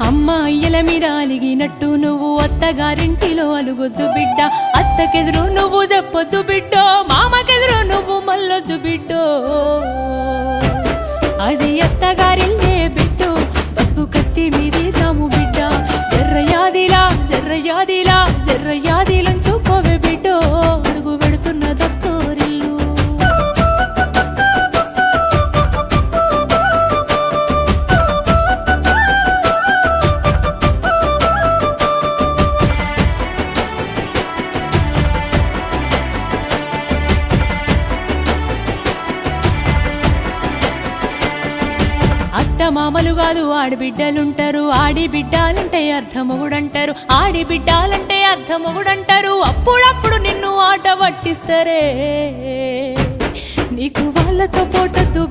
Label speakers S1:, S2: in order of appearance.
S1: అమ్మాయిల మీద అలిగినట్టు నువ్వు అత్తగారింటిలో అలుగొద్దు బిడ్డ, అత్తకెదురు నువ్వు చెప్పొద్దు బిడ్డో, మామకెదురు నువ్వు మల్లొద్దు బిడ్డో. అది అత్తగారిల్లే బిడ్డో, బతుకు కత్తి మీది సాము బిడ్డ, జర్రయాదిలా జర్రయాదిలా జర్రయాదిలంచుకోవే బిడ్డో, అడుగు పెడుతున్న దత్తోరిల్లు. మామలు కాదు ఆడిబిడ్డలుంటారు, ఆడిబిడ్డాలంటే అర్థమొగుడంటారు, ఆడిబిడ్డాలంటే అర్థమొగుడంటారు. అప్పుడప్పుడు నిన్ను ఆట పట్టిస్తారే, నీకు వాళ్ళతో పోటద్దు